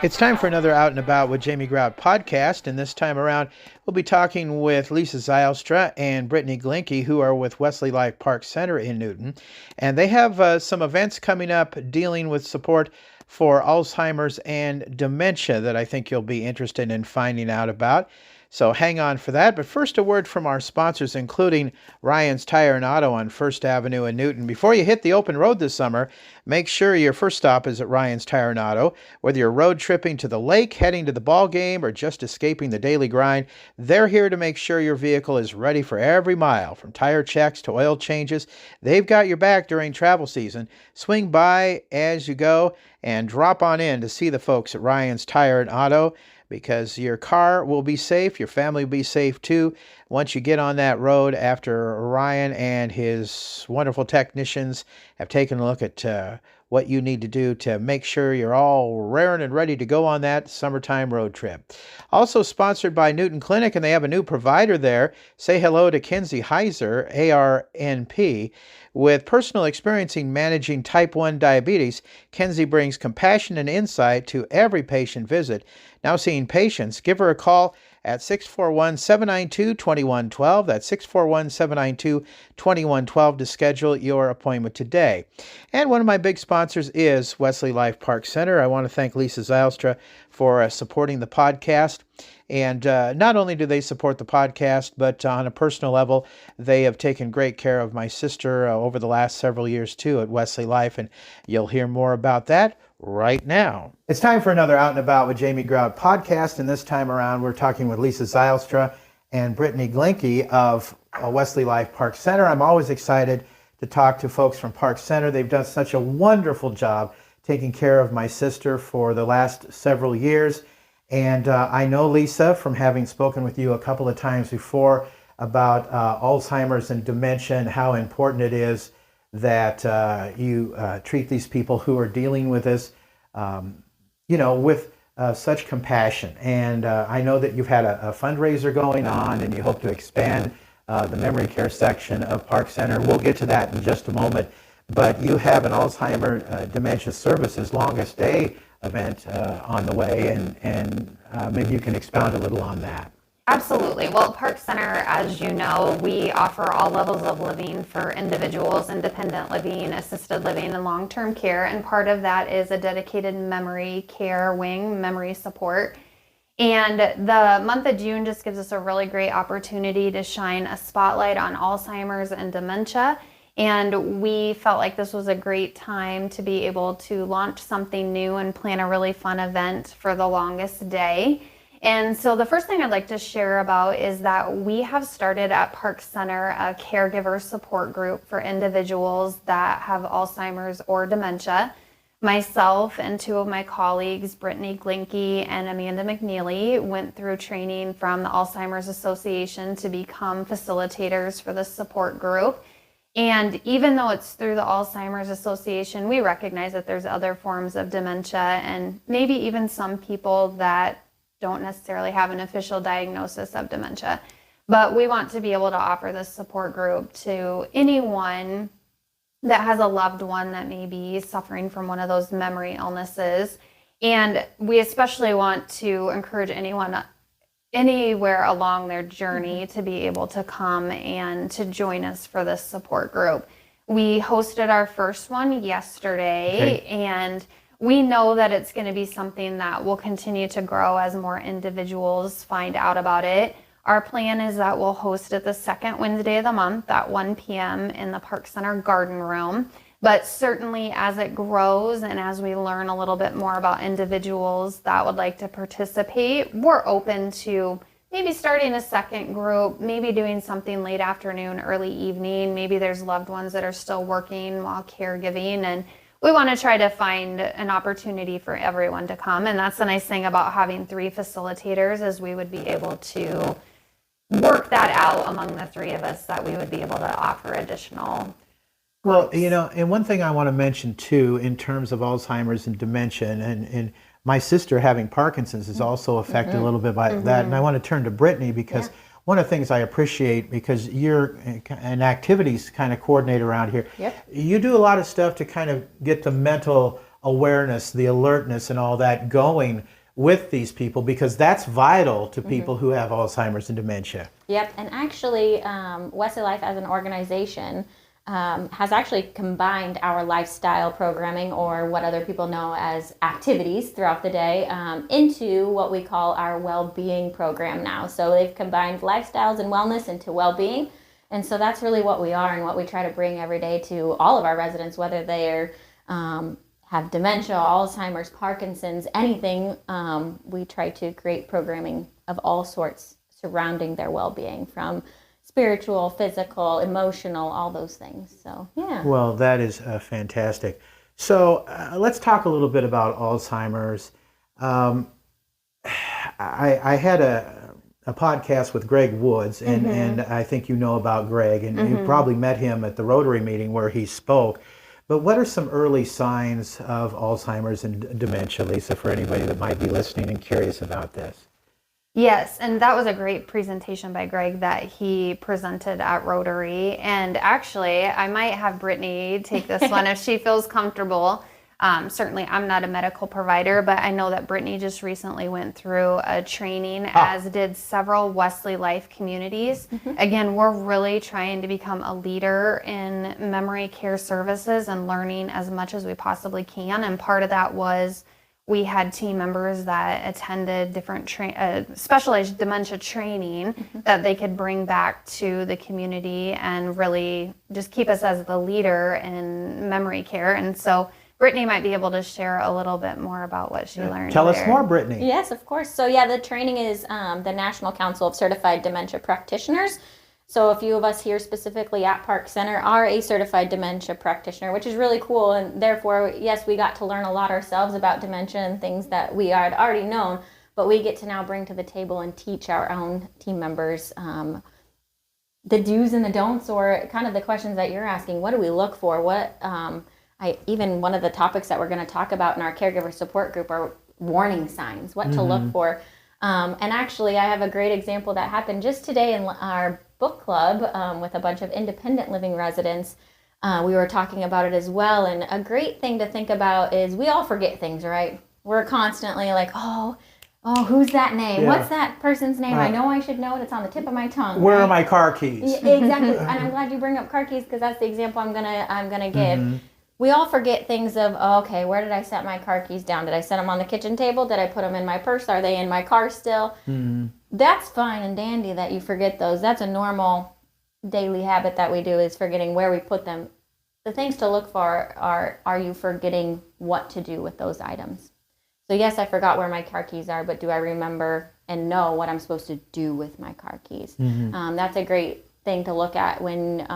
It's time for another Out and About with Jamie Grout podcast, and this time around we'll be talking with Leisa Zylstra and Brittany Glienke, who are with Wesley Life Park Centre in Newton, and they have some events coming up dealing with support for Alzheimer's and dementia that I think you'll be interested in finding out about. So hang on for that. But first, a word from our sponsors, including Ryan's Tire and Auto on First Avenue in Newton. Before you hit the open road this summer, make sure your first stop is at Ryan's Tire and Auto. Whether you're road tripping to the lake, heading to the ball game, or just escaping the daily grind, they're here to make sure your vehicle is ready for every mile. From tire checks to oil changes, they've got your back during travel season. Swing by as you go and drop on in to see the folks at Ryan's Tire and Auto, because your car will be safe, your family will be safe too once you get on that road after Ryan and his wonderful technicians have taken a look at what you need to do to make sure you're all raring and ready to go on that summertime road trip. Also sponsored by Newton Clinic, and they have a new provider there. Say hello to Kinsey Heiser, ARNP. With personal experience in managing type 1 diabetes, Kinsey brings compassion and insight to every patient visit. Now seeing patients, give her a call at 641-792-2112. That's 641-792-2112 to schedule your appointment today. And one of my big sponsors is Wesley Life Park Centre. I want to thank Leisa Zylstra for supporting the podcast. And not only do they support the podcast, but on a personal level, they have taken great care of my sister over the last several years too at Wesley Life. And you'll hear more about that right now. It's time for another Out and About with Jamie Grout podcast, and this time around we're talking with Leisa Zylstra and Brittany Glienke of Wesley Life Park Centre. I'm always excited to talk to folks from Park Centre. They've done such a wonderful job taking care of my sister for the last several years, and I know Leisa from having spoken with you a couple of times before about Alzheimer's and dementia and how important it is that you treat these people who are dealing with this, with such compassion. And I know that you've had a fundraiser going on, and you hope to expand the memory care section of Park Centre. We'll get to that in just a moment. But you have an Alzheimer Dementia Services Longest Day event on the way, and maybe you can expound a little on that. Absolutely. Well, Park Centre, as you know, we offer all levels of living for individuals, independent living, assisted living, and long-term care. And part of that is a dedicated memory care wing, memory support. And the month of June just gives us a really great opportunity to shine a spotlight on Alzheimer's and dementia. And we felt like this was a great time to be able to launch something new and plan a really fun event for the longest day. And so the first thing I'd like to share about is that we have started at Park Centre a caregiver support group for individuals that have Alzheimer's or dementia. Myself and two of my colleagues, Brittany Glienke and Amanda McNeely, went through training from the Alzheimer's Association to become facilitators for the support group. And even though it's through the Alzheimer's Association, we recognize that there's other forms of dementia and maybe even some people that don't necessarily have an official diagnosis of dementia. But we want to be able to offer this support group to anyone that has a loved one that may be suffering from one of those memory illnesses. And we especially want to encourage anyone anywhere along their journey to be able to come and to join us for this support group. We hosted our first one yesterday, and we know that it's going to be something that will continue to grow as more individuals find out about it. Our plan is that we'll host it the second Wednesday of the month at 1 p.m. in the Park Centre Garden Room. But certainly as it grows and as we learn a little bit more about individuals that would like to participate, we're open to maybe starting a second group, maybe doing something late afternoon, early evening. Maybe there's loved ones that are still working while caregiving, and we want to try to find an opportunity for everyone to come. And that's the nice thing about having three facilitators, is we would be able to work that out among the three of us, that we would be able to offer additional. Well, and one thing I want to mention too, in terms of Alzheimer's and dementia, and my sister having Parkinson's is also affected a little bit by that. And I want to turn to Brittany, because one of the things I appreciate, because you're an activities kind of coordinator around here. Yep. You do a lot of stuff to kind of get the mental awareness, the alertness, and all that going with these people, because that's vital to people who have Alzheimer's and dementia. Yep, and actually, Wesley Life as an organization has actually combined our lifestyle programming, or what other people know as activities throughout the day, into what we call our well-being program now. So they've combined lifestyles and wellness into well-being, and so that's really what we are and what we try to bring every day to all of our residents, whether they're have dementia, Alzheimer's, Parkinson's, anything. We try to create programming of all sorts surrounding their well-being, from spiritual, physical, emotional, all those things. So, yeah. Well, that is fantastic. So let's talk a little bit about Alzheimer's. I had a podcast with Greg Woods, and I think you know about Greg, and you probably met him at the Rotary meeting where he spoke. But what are some early signs of Alzheimer's and dementia, Leisa, for anybody that might be listening and curious about this? Yes, and that was a great presentation by Greg that he presented at Rotary. And actually, I might have Brittany take this one if she feels comfortable. Certainly, I'm not a medical provider, but I know that Brittany just recently went through a training, as did several Wesley Life communities. Again, we're really trying to become a leader in memory care services and learning as much as we possibly can. And part of that was we had team members that attended different specialized dementia training that they could bring back to the community and really just keep us as the leader in memory care. And so Brittany might be able to share a little bit more about what she learned. Tell us more, Brittany. Yes, of course. So yeah, the training is the National Council of Certified Dementia Practitioners. So a few of us here specifically at Park Center are a certified dementia practitioner, which is really cool. And therefore, yes, we got to learn a lot ourselves about dementia and things that we had already known, but we get to now bring to the table and teach our own team members the do's and the don'ts, or kind of the questions that you're asking. What do we look for? Even one of the topics that we're going to talk about in our caregiver support group are warning signs, what to look for. And actually, I have a great example that happened just today in our book club with a bunch of independent living residents. We were talking about it as well. And a great thing to think about is we all forget things, right? We're constantly like, oh, who's that name? Yeah. What's that person's name? I know I should know it. It's on the tip of my tongue. Where right? are my car keys? Yeah, exactly. And I'm glad you bring up car keys, because that's the example I'm gonna give. We all forget things of, okay, where did I set my car keys down? Did I set them on the kitchen table? Did I put them in my purse? Are they in my car still? That's fine and dandy that you forget those. That's a normal daily habit that we do, is forgetting where we put them. The things to look for are you forgetting what to do with those items? So yes, I forgot where my car keys are, but do I remember and know what I'm supposed to do with my car keys? That's a great thing to look at when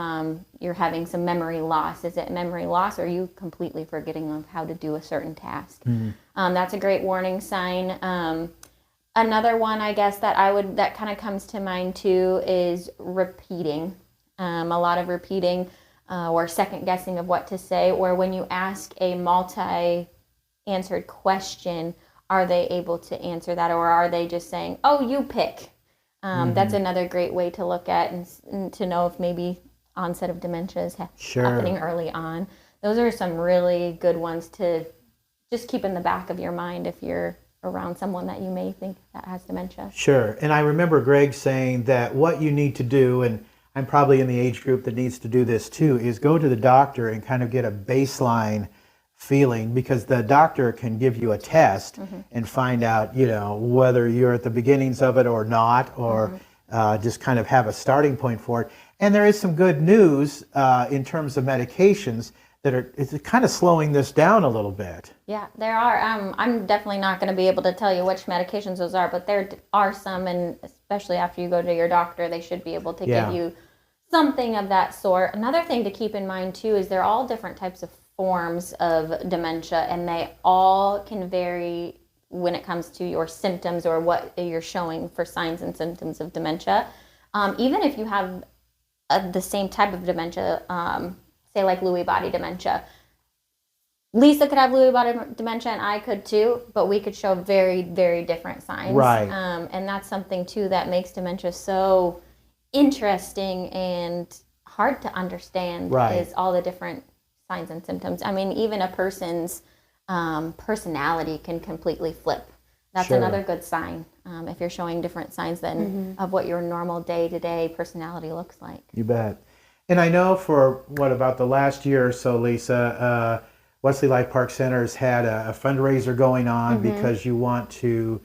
you're having some memory loss. Is it memory loss, or are you completely forgetting of how to do a certain task? That's a great warning sign. Another one, I guess, that kind of comes to mind too is repeating. A lot of repeating or second guessing of what to say, or when you ask a multi-answered question, are they able to answer that, or are they just saying, oh, you pick? That's another great way to look at and to know if maybe onset of dementia is happening early on. Those are some really good ones to just keep in the back of your mind if you're around someone that you may think that has dementia. Sure. And I remember Greg saying that what you need to do, and I'm probably in the age group that needs to do this too, is go to the doctor and kind of get a baseline feeling, because the doctor can give you a test and find out, whether you're at the beginnings of it or not, or just kind of have a starting point for it. And there is some good news in terms of medications that it's kind of slowing this down a little bit. Yeah, there are. I'm definitely not going to be able to tell you which medications those are, but there are some, and especially after you go to your doctor, they should be able to give you something of that sort. Another thing to keep in mind too is they're all different types of forms of dementia, and they all can vary when it comes to your symptoms or what you're showing for signs and symptoms of dementia. Even if you have the same type of dementia, say like Lewy body dementia, Leisa could have Lewy body dementia and I could too, but we could show very, very different signs. Right. And that's something too that makes dementia so interesting and hard to understand Right. is all the different signs and symptoms. I mean, even a person's personality can completely flip. That's Sure. another good sign if you're showing different signs than of what your normal day-to-day personality looks like. You bet. And I know for about the last year or so, Leisa, Wesley Life Park Center has had a fundraiser going on because you want to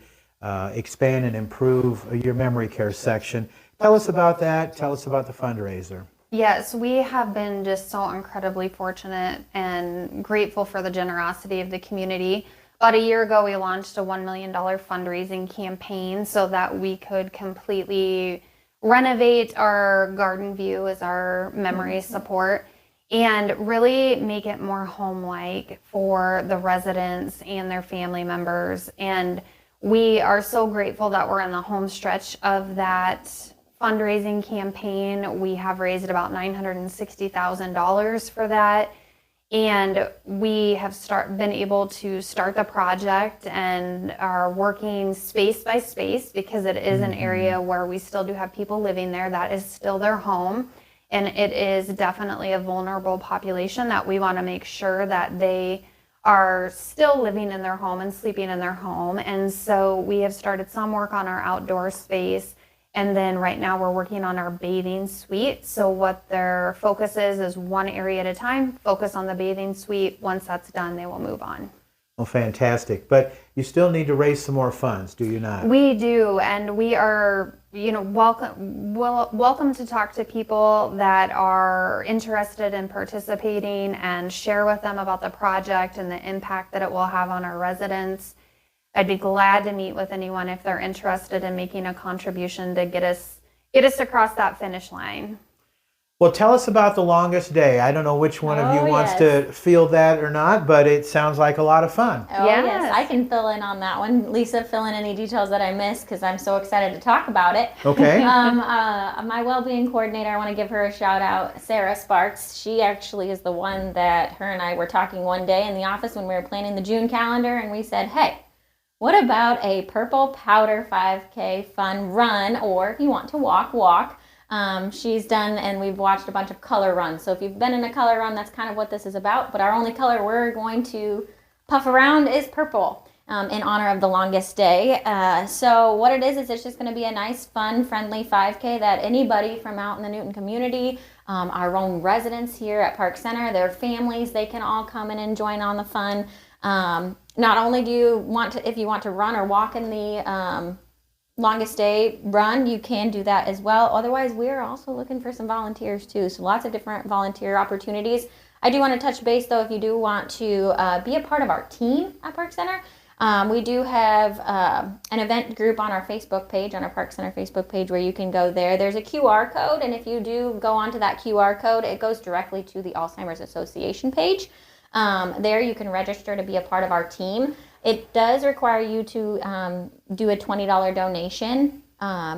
expand and improve your memory care section. Tell us about that. Tell us about the fundraiser. Yes, we have been just so incredibly fortunate and grateful for the generosity of the community. About a year ago, we launched a $1 million fundraising campaign so that we could completely renovate our garden view as our memory support and really make it more home-like for the residents and their family members. And we are so grateful that we're in the home stretch of that fundraising campaign. We have raised about $960,000 for that. And we have been able to start the project and are working space by space because it is an area where we still do have people living there. That is still their home. And it is definitely a vulnerable population that we want to make sure that they are still living in their home and sleeping in their home. And so we have started some work on our outdoor space. And then right now we're working on our bathing suite. So what their focus is one area at a time, focus on the bathing suite. Once that's done, they will move on. Well, fantastic. But you still need to raise some more funds, do you not? We do, and we are, welcome to talk to people that are interested in participating and share with them about the project and the impact that it will have on our residents. I'd be glad to meet with anyone if they're interested in making a contribution to get us across that finish line. Well, tell us about the longest day. I don't know which one of you wants to field that or not, but it sounds like a lot of fun. Oh, yes. I can fill in on that one. Lisa, fill in any details that I missed because I'm so excited to talk about it. Okay. My well-being coordinator, I want to give her a shout out, Sarah Sparks. She actually is the one that her and I were talking one day in the office when we were planning the June calendar, and we said, hey, what about a purple powder 5K fun run, or if you want to walk. She's done, and we've watched a bunch of color runs. So if you've been in a color run, that's kind of what this is about. But our only color we're going to puff around is purple in honor of the longest day. So what it is it's just going to be a nice, fun, friendly 5K that anybody from out in the Newton community, our own residents here at Park Center, their families, they can all come in and join on the fun. Not only do you want to, if you want to run or walk in the longest day run, you can do that as well. Otherwise, we're also looking for some volunteers too. So lots of different volunteer opportunities. I do want to touch base though, if you do want to be a part of our team at Park Center, we do have an event group on our Facebook page, on our Park Center Facebook page, where you can go there. There's a QR code, and if you do go onto that QR code, it goes directly to the Alzheimer's Association page. There you can register to be a part of our team. It does require you to do a $20 donation.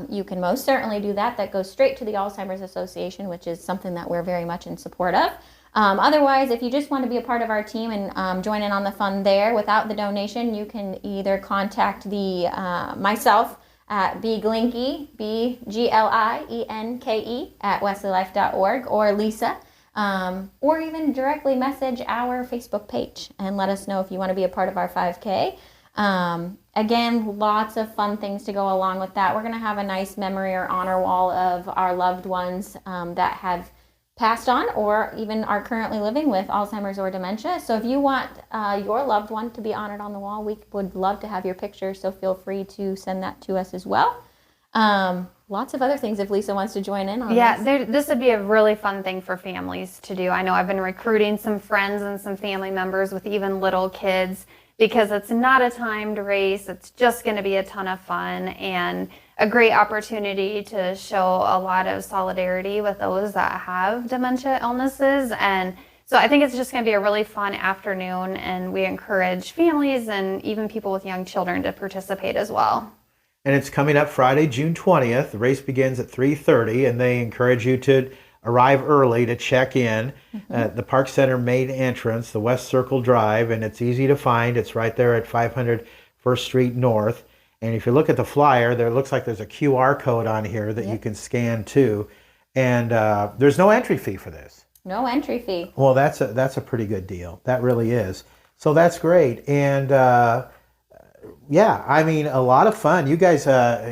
You can most certainly do that. That goes straight to the Alzheimer's Association, which is something that we're very much in support of. Otherwise, if you just want to be a part of our team and join in on the fun there without the donation, you can either contact myself at Glienke, Glienke at wesleylife.org, or Leisa, or even directly message our Facebook page and let us know if you want to be a part of our 5K. Again, lots of fun things to go along with that. We're going to have a nice memory or honor wall of our loved ones that have passed on or even are currently living with Alzheimer's or dementia. So if you want your loved one to be honored on the wall, we would love to have your picture, so feel free to send that to us as well. Lots of other things if Lisa wants to join in on this. Yeah, this would be a really fun thing for families to do. I know I've been recruiting some friends and some family members with even little kids because it's not a timed race. It's just going to be a ton of fun and a great opportunity to show a lot of solidarity with those that have dementia illnesses. And so I think it's just going to be a really fun afternoon, and we encourage families and even people with young children to participate as well. And it's coming up Friday, June 20th. The race begins at 3:30, and they encourage you to arrive early to check in at the Park Center main entrance, the West Circle Drive, and it's easy to find. It's right there at 500 First Street North. And if you look at the flyer, there looks like there's a QR code on here that you can scan too. And there's no entry fee for this. No entry fee. Well, that's a pretty good deal. That really is. So that's great. And yeah, I mean, a lot of fun. You guys,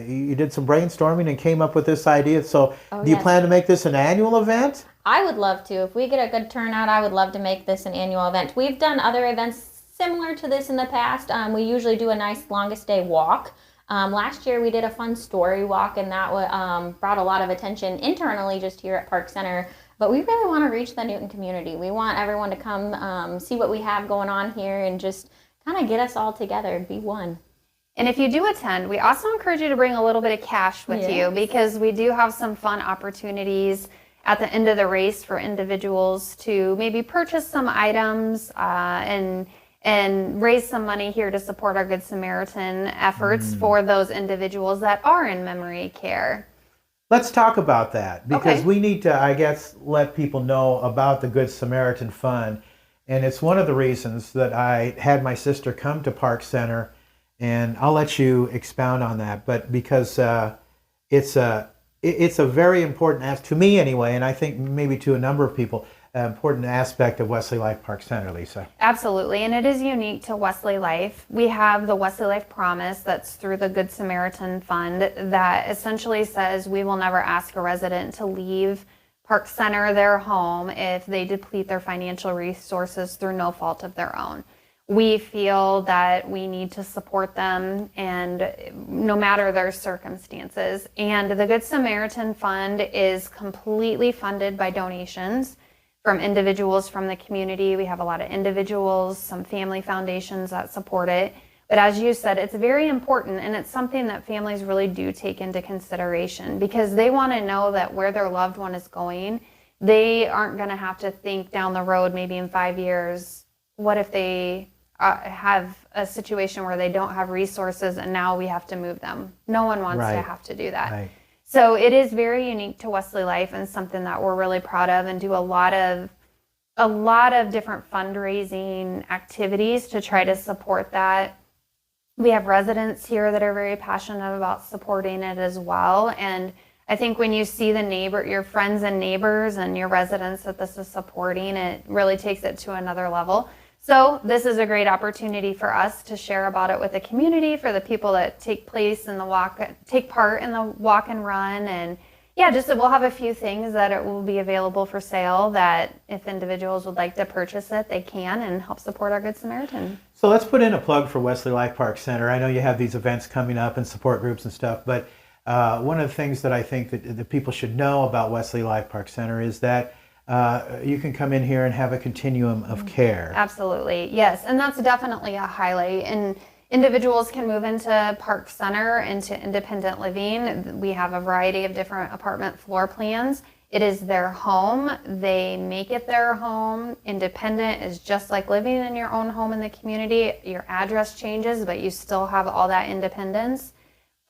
you did some brainstorming and came up with this idea. So do you plan to make this an annual event? I would love to. If we get a good turnout, I would love to make this an annual event. We've done other events similar to this in the past. We usually do a nice longest day walk. Last year we did a fun story walk, and that brought a lot of attention internally just here at Park Center. But we really want to reach the Newton community. We want everyone to come see what we have going on here and just kind of get us all together and be one. And if you do attend, we also encourage you to bring a little bit of cash with you, because we do have some fun opportunities at the end of the race for individuals to maybe purchase some items and raise some money here to support our Good Samaritan efforts for those individuals that are in memory care. Let's talk about that, because we need to, I guess, let people know about the Good Samaritan Fund. And it's one of the reasons that I had my sister come to Park Center, and I'll let you expound on that. But because it's a very important, to me anyway, and I think maybe to a number of people, important aspect of Wesley Life Park Center, Leisa. Absolutely, and it is unique to Wesley Life. We have the Wesley Life Promise that's through the Good Samaritan Fund that essentially says we will never ask a resident to leave Park Center, their home, if they deplete their financial resources through no fault of their own. We feel that we need to support them, and no matter their circumstances. And the Good Samaritan Fund is completely funded by donations from individuals from the community. We have a lot of individuals, some family foundations that support it. But as you said, it's very important, and it's something that families really do take into consideration, because they want to know that where their loved one is going, they aren't going to have to think down the road, maybe in 5 years, what if they have a situation where they don't have resources and now we have to move them. No one wants to have to do that. Right. So it is very unique to Wesley Life, and something that we're really proud of, and do a lot of different fundraising activities to try to support that. We have residents here that are very passionate about supporting it as well. And I think when you see your friends and neighbors and your residents that this is supporting, it really takes it to another level. So this is a great opportunity for us to share about it with the community, for the people that take part in the walk and run. And we'll have a few things that it will be available for sale, that if individuals would like to purchase it, they can, and help support our Good Samaritan. So let's put in a plug for Wesley Life Park Center. I know you have these events coming up and support groups and stuff, but one of the things that I think that the people should know about Wesley Life Park Center is that you can come in here and have a continuum of care. Absolutely, yes, and that's definitely a highlight. And individuals can move into Park Center, into independent living. We have a variety of different apartment floor plans. It is their home. They make it their home. Independent is just like living in your own home in the community. Your address changes, but you still have all that independence.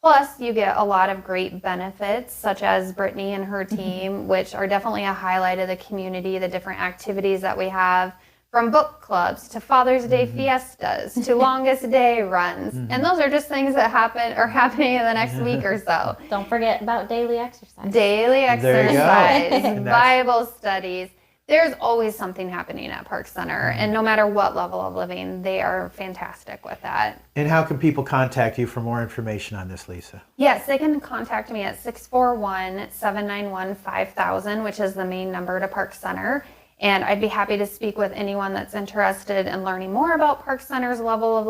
Plus, you get a lot of great benefits, such as Brittany and her team, which are definitely a highlight of the community, the different activities that we have, from book clubs to Father's Day fiestas to longest day runs. And those are just things that are happening in the next week or so. Don't forget about daily exercise. Daily exercise, There you go. Bible studies. There's always something happening at Park Center, and no matter what level of living, they are fantastic with that. And how can people contact you for more information on this, Leisa? Yes, they can contact me at 641-791-5000, which is the main number to Park Center. And I'd be happy to speak with anyone that's interested in learning more about Park Center's levels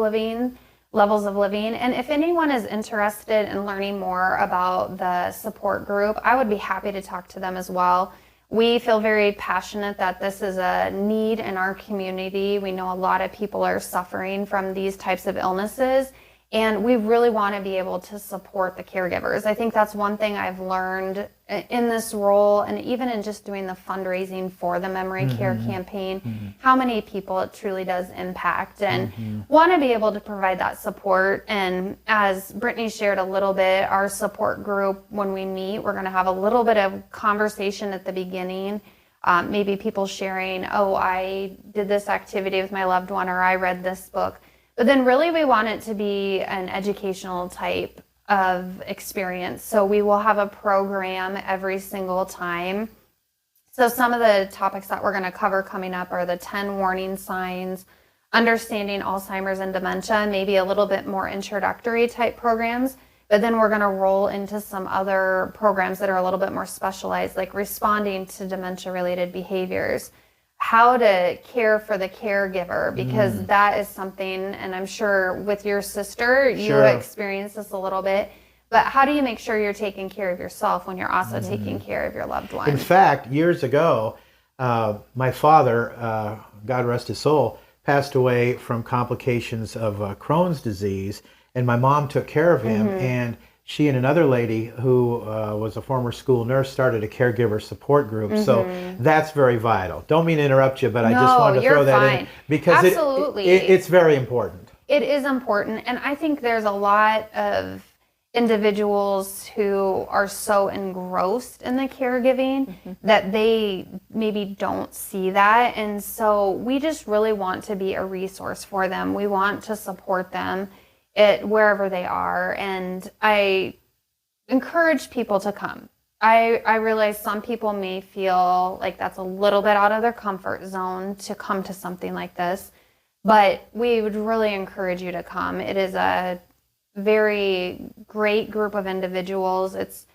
of living. And if anyone is interested in learning more about the support group, I would be happy to talk to them as well. We feel very passionate that this is a need in our community. We know a lot of people are suffering from these types of illnesses, and we really want to be able to support the caregivers. I think that's one thing I've learned in this role, and even in just doing the fundraising for the memory care campaign, how many people it truly does impact, and want to be able to provide that support. And as Brittany shared a little bit, our support group, when we meet, we're going to have a little bit of conversation at the beginning. Maybe people sharing, I did this activity with my loved one, or I read this book. But then really we want it to be an educational type of experience. So we will have a program every single time. So some of the topics that we're going to cover coming up are the 10 warning signs, understanding Alzheimer's and dementia, maybe a little bit more introductory type programs. But then we're going to roll into some other programs that are a little bit more specialized, like responding to dementia-related behaviors, how to care for the caregiver, because that is something, and I'm sure with your sister, you experienced this a little bit, but how do you make sure you're taking care of yourself when you're also taking care of your loved one? In fact, years ago, my father, God rest his soul, passed away from complications of Crohn's disease, and my mom took care of him, and she and another lady who was a former school nurse started a caregiver support group. So that's very vital. Don't mean to interrupt you, but I just wanted to throw that in because it's very important. It is important, and I think there's a lot of individuals who are so engrossed in the caregiving that they maybe don't see that, and so we just really want to be a resource for them. We want to support them wherever they are, and I encourage people to come. I realize some people may feel like that's a little bit out of their comfort zone to come to something like this, but we would really encourage you to come. It is a very great group of individuals. It's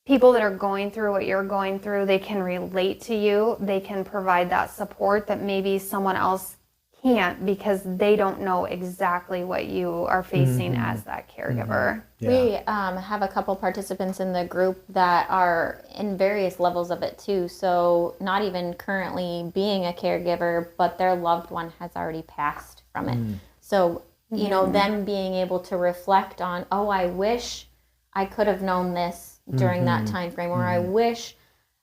people that are going through what you're going through. They can relate to you. They can provide that support that maybe someone else can't, because they don't know exactly what you are facing as that caregiver. We have a couple participants in the group that are in various levels of it too. So not even currently being a caregiver, but their loved one has already passed from it. So, you know, them being able to reflect on, oh, I wish I could have known this during that time frame, or I wish,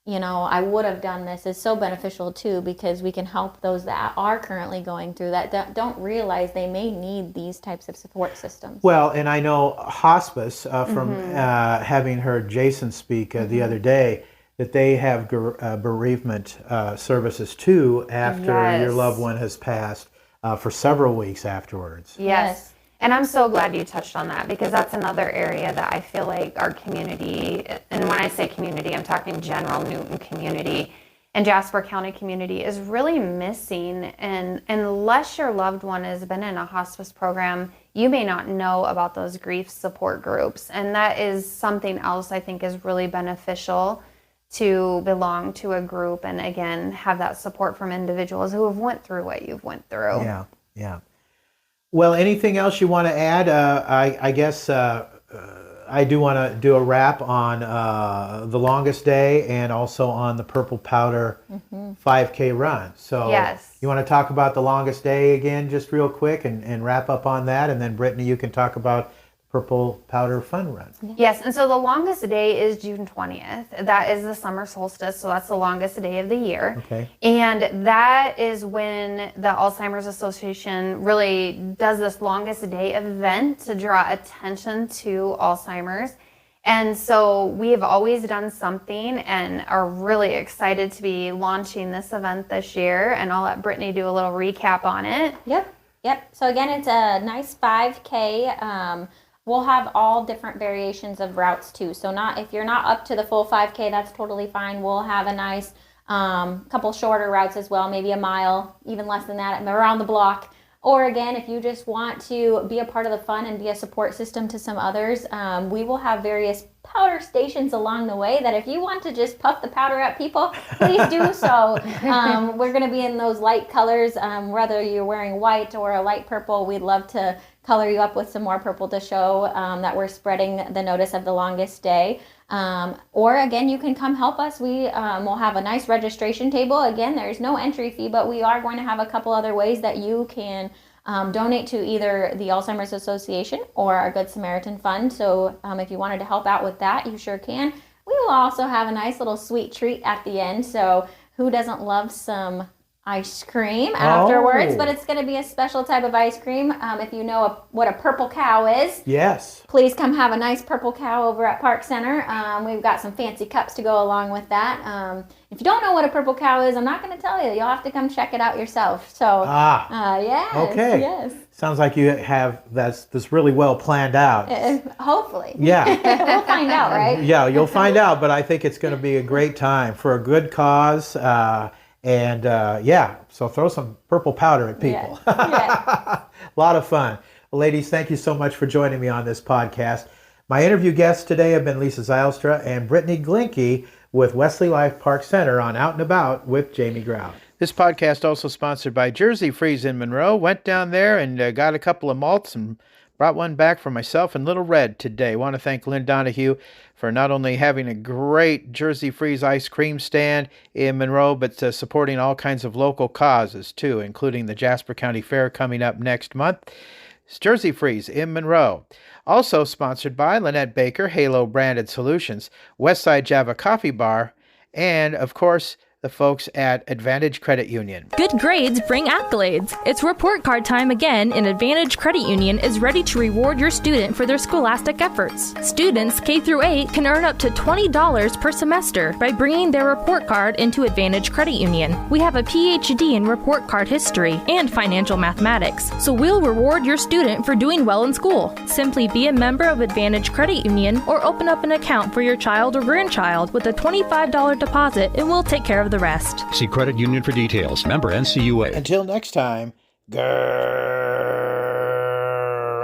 you know, I would have done this, is so beneficial too, because we can help those that are currently going through that don't realize they may need these types of support systems. Well, and I know hospice, from having heard Jason speak the other day, that they have bereavement services too after your loved one has passed for several weeks afterwards. Yes. And I'm so glad you touched on that, because that's another area that I feel like our community, and when I say community, I'm talking general Newton community and Jasper County community, is really missing. And unless your loved one has been in a hospice program, you may not know about those grief support groups. And that is something else I think is really beneficial, to belong to a group and, again, have that support from individuals who have went through what you've went through. Yeah. Well, anything else you want to add? I guess I do want to do a wrap on the longest day and also on the Purple Powder 5K run. So you want to talk about the longest day again just real quick and wrap up on that, and then Brittany, you can talk about Purple Powder Fun Run. Yes, and so the longest day is June 20th. That is the summer solstice, so that's the longest day of the year. Okay. And that is when the Alzheimer's Association really does this longest day event to draw attention to Alzheimer's. And so we have always done something and are really excited to be launching this event this year. And I'll let Brittany do a little recap on it. Yep. So again, it's a nice 5K. We'll have all different variations of routes too. So if you're not up to the full 5K, that's totally fine. We'll have a nice couple shorter routes as well, maybe a mile, even less than that, around the block. Or again, if you just want to be a part of the fun and be a support system to some others, we will have various powder stations along the way that if you want to just puff the powder at people, please do so. We're going to be in those light colors, whether you're wearing white or a light purple. We'd love to color you up with some more purple to show that we're spreading the notice of the longest day. Or again, you can come help us. We will have a nice registration table. Again, there's no entry fee, but we are going to have a couple other ways that you can donate to either the Alzheimer's Association or our Good Samaritan Fund. So if you wanted to help out with that, you sure can. We will also have a nice little sweet treat at the end. So who doesn't love some ice cream afterwards, Oh. but it's going to be a special type of ice cream. If you know what a purple cow is, Yes. please come have a nice purple cow over at Park Center. We've got some fancy cups to go along with that. If you don't know what a purple cow is, I'm not going to tell you. You'll have to come check it out yourself. So, yes. Okay. Yes. Sounds like you have this really well planned out. Hopefully. Yeah. We'll find out, right? Yeah, you'll find out, but I think it's going to be a great time for a good cause. So throw some purple powder at people. Yeah. A lot of fun. Well, ladies, thank you so much for joining me on this podcast. My interview guests today have been Leisa Zylstra and Brittany Glienke with Wesley Life Park Centre on Out and About with Jamie Grout. This podcast also sponsored by Jersey Freeze in Monroe. Went down there and got a couple of malts and brought one back for myself and Little Red today. Want to thank Lynn Donahue for not only having a great Jersey Freeze ice cream stand in Monroe, but supporting all kinds of local causes too, including the Jasper County Fair coming up next month. It's Jersey Freeze in Monroe. Also sponsored by Lynette Baker, Halo Branded Solutions, Westside Java Coffee Bar, and of course, the folks at Advantage Credit Union. Good grades bring accolades. It's report card time again, and Advantage Credit Union is ready to reward your student for their scholastic efforts. Students K through 8 can earn up to $20 per semester by bringing their report card into Advantage Credit Union. We have a PhD in report card history and financial mathematics, so we'll reward your student for doing well in school. Simply be a member of Advantage Credit Union or open up an account for your child or grandchild with a $25 deposit, and we'll take care of the rest. See Credit Union for details. Member NCUA. Until next time,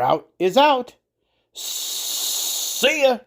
out is out. See ya.